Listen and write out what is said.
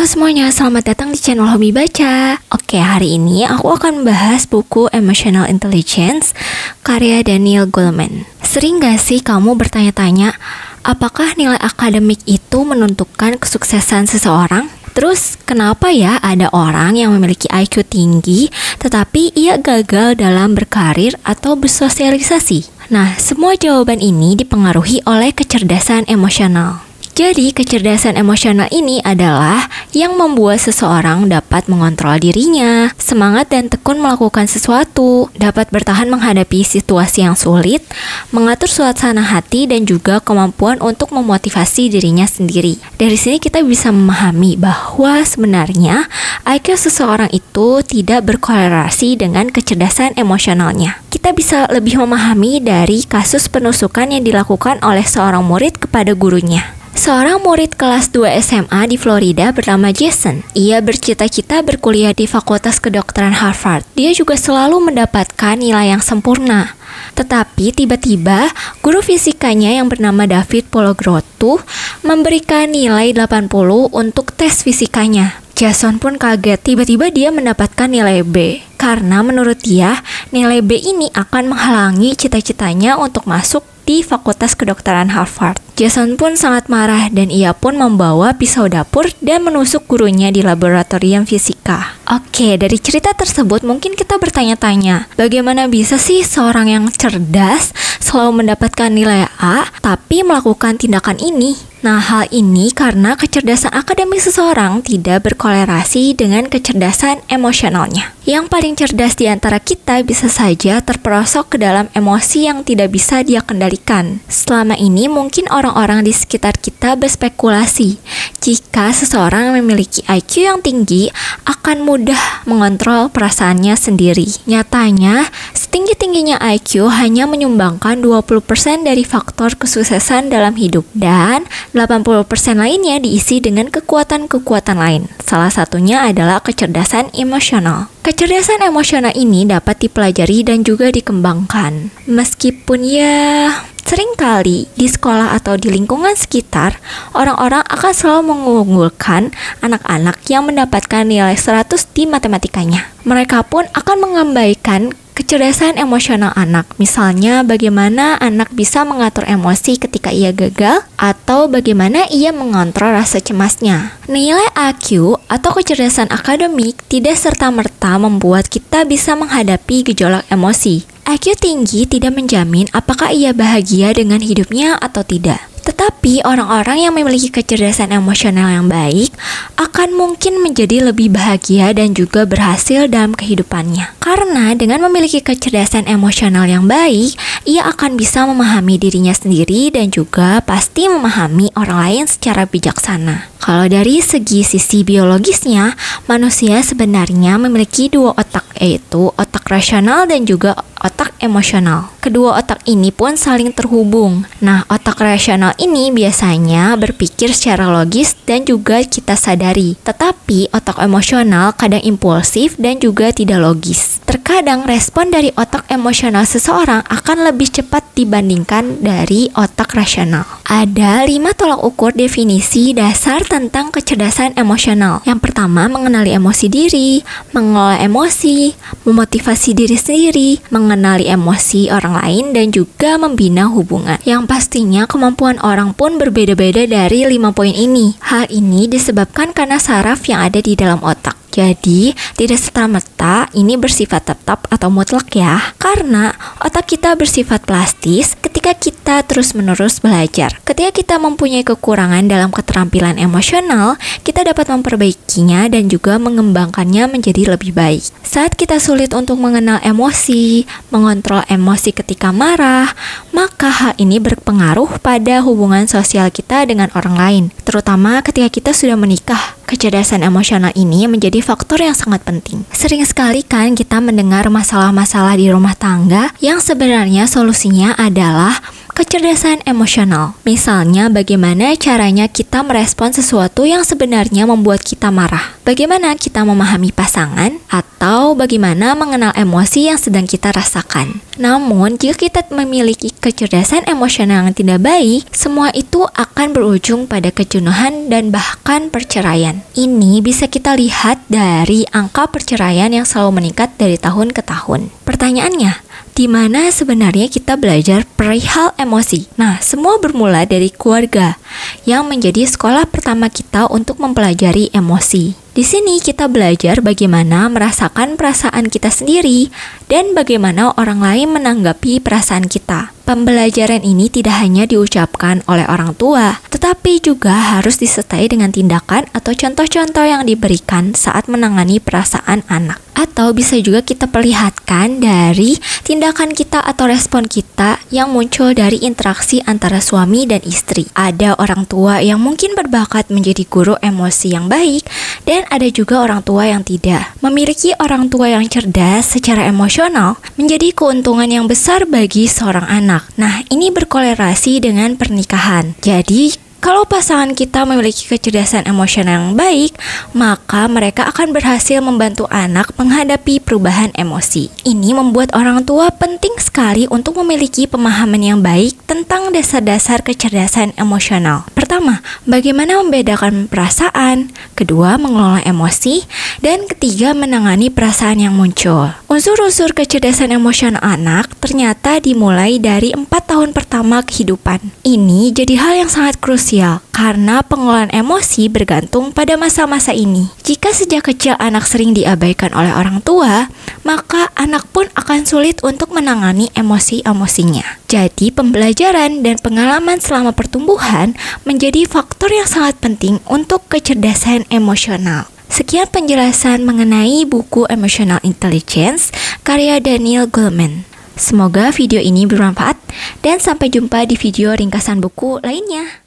Halo semuanya, selamat datang di channel Hobi Baca. Oke, hari ini aku akan bahas buku Emotional Intelligence karya Daniel Goleman. Sering gak sih kamu bertanya-tanya, apakah nilai akademik itu menentukan kesuksesan seseorang? Terus, kenapa ya ada orang yang memiliki IQ tinggi tetapi ia gagal dalam berkarir atau bersosialisasi? Nah, semua jawaban ini dipengaruhi oleh kecerdasan emosional. Jadi, kecerdasan emosional ini adalah yang membuat seseorang dapat mengontrol dirinya, semangat dan tekun melakukan sesuatu, dapat bertahan menghadapi situasi yang sulit, mengatur suasana hati, dan juga kemampuan untuk memotivasi dirinya sendiri. Dari sini kita bisa memahami bahwa sebenarnya IQ seseorang itu tidak berkorelasi dengan kecerdasan emosionalnya. Kita bisa lebih memahami dari kasus penusukan yang dilakukan oleh seorang murid kepada gurunya. Seorang murid kelas 2 SMA di Florida bernama Jason. Ia bercita-cita berkuliah di Fakultas Kedokteran Harvard. Dia juga selalu mendapatkan nilai yang sempurna. Tetapi tiba-tiba guru fisikanya yang bernama David Pologrotu memberikan nilai 80 untuk tes fisikanya. Jason pun kaget, tiba-tiba dia mendapatkan nilai B. Karena menurut dia, nilai B ini akan menghalangi cita-citanya untuk masuk di Fakultas Kedokteran Harvard. Jason pun sangat marah dan ia pun membawa pisau dapur dan menusuk gurunya di laboratorium fisika. Oke, dari cerita tersebut mungkin kita bertanya-tanya, bagaimana bisa sih seorang yang cerdas selalu mendapatkan nilai A tapi melakukan tindakan ini? Nah, hal ini karena kecerdasan akademik seseorang tidak berkorelasi dengan kecerdasan emosionalnya. Yang paling cerdas di antara kita bisa saja terperosok ke dalam emosi yang tidak bisa dia kendalikan. Selama ini mungkin orang-orang di sekitar kita berspekulasi, jika seseorang memiliki IQ yang tinggi akan mudah mengontrol perasaannya sendiri. Nyatanya, setinggi-tingginya IQ hanya menyumbangkan 20% dari faktor kesuksesan dalam hidup dan 80% lainnya diisi dengan kekuatan-kekuatan lain. Salah satunya adalah kecerdasan emosional. Kecerdasan emosional ini dapat dipelajari dan juga dikembangkan. Meskipun seringkali di sekolah atau di lingkungan sekitar, orang-orang akan selalu mengunggulkan anak-anak yang mendapatkan nilai 100 di matematikanya. Mereka pun akan mengabaikan kecerdasan emosional anak, misalnya bagaimana anak bisa mengatur emosi ketika ia gagal, atau bagaimana ia mengontrol rasa cemasnya. Nilai IQ atau kecerdasan akademik tidak serta-merta membuat kita bisa menghadapi gejolak emosi. IQ tinggi tidak menjamin apakah ia bahagia dengan hidupnya atau tidak. Tetapi orang-orang yang memiliki kecerdasan emosional yang baik akan mungkin menjadi lebih bahagia dan juga berhasil dalam kehidupannya. Karena dengan memiliki kecerdasan emosional yang baik, ia akan bisa memahami dirinya sendiri dan juga pasti memahami orang lain secara bijaksana. Kalau dari sisi biologisnya, manusia sebenarnya memiliki dua otak, yaitu otak rasional dan juga otak emosional. Kedua otak ini pun saling terhubung. Nah, otak rasional ini biasanya berpikir secara logis dan juga kita sadari. Tetapi otak emosional kadang impulsif dan juga tidak logis. Terkadang respon dari otak emosional seseorang akan lebih cepat dibandingkan dari otak rasional. Ada 5 tolak ukur definisi dasar tentang kecerdasan emosional. Yang pertama, mengenali emosi diri, mengelola emosi, memotivasi diri sendiri, mengenali emosi orang lain, dan juga membina hubungan. Yang pastinya kemampuan orang pun berbeda-beda dari 5 poin ini. Hal ini disebabkan karena saraf yang ada di dalam otak. Jadi, tidak serta-merta ini bersifat tetap atau mutlak ya. Karena otak kita bersifat plastis ketika kita terus-menerus belajar. Ketika kita mempunyai kekurangan dalam keterampilan emosional, kita dapat memperbaikinya dan juga mengembangkannya menjadi lebih baik. Saat kita sulit untuk mengenal emosi, mengontrol emosi ketika marah, maka hal ini berpengaruh pada hubungan sosial kita dengan orang lain. Terutama ketika kita sudah menikah, kecerdasan emosional ini menjadi faktor yang sangat penting. Sering sekali kan kita mendengar masalah-masalah di rumah tangga yang sebenarnya solusinya adalah kecerdasan emosional. Misalnya, bagaimana caranya kita merespon sesuatu yang sebenarnya membuat kita marah. Bagaimana kita memahami pasangan, atau bagaimana mengenal emosi yang sedang kita rasakan. Namun, jika kita memiliki kecerdasan emosional yang tidak baik, semua itu akan berujung pada kejenuhan dan bahkan perceraian. Ini bisa kita lihat dari angka perceraian yang selalu meningkat dari tahun ke tahun. Pertanyaannya, di mana sebenarnya kita belajar perihal emosi? Nah, semua bermula dari keluarga yang menjadi sekolah pertama kita untuk mempelajari emosi. Di sini kita belajar bagaimana merasakan perasaan kita sendiri dan bagaimana orang lain menanggapi perasaan kita. Pembelajaran ini tidak hanya diucapkan oleh orang tua, tetapi juga harus disertai dengan tindakan atau contoh-contoh yang diberikan saat menangani perasaan anak. Atau bisa juga kita perlihatkan dari tindakan kita atau respon kita yang muncul dari interaksi antara suami dan istri. Ada orang tua yang mungkin berbakat menjadi guru emosi yang baik, dan ada juga orang tua yang tidak. Memiliki orang tua yang cerdas secara emosional menjadi keuntungan yang besar bagi seorang anak. Nah, ini berkolerasi dengan pernikahan. Jadi, kalau pasangan kita memiliki kecerdasan emosional yang baik, maka mereka akan berhasil membantu anak menghadapi perubahan emosi. Ini membuat orang tua penting sekali untuk memiliki pemahaman yang baik tentang dasar-dasar kecerdasan emosional. Pertama, bagaimana membedakan perasaan. Kedua, mengelola emosi. Dan ketiga, menangani perasaan yang muncul. Unsur-unsur kecerdasan emosional anak ternyata dimulai dari 4 tahun pertama kehidupan. Ini jadi hal yang sangat krusial karena pengelolaan emosi bergantung pada masa-masa ini. Jika sejak kecil anak sering diabaikan oleh orang tua, maka anak pun akan sulit untuk menangani emosi-emosinya. Jadi, pembelajaran dan pengalaman selama pertumbuhan menjadi faktor yang sangat penting untuk kecerdasan emosional. Sekian penjelasan mengenai buku Emotional Intelligence karya Daniel Goleman. Semoga video ini bermanfaat dan sampai jumpa di video ringkasan buku lainnya.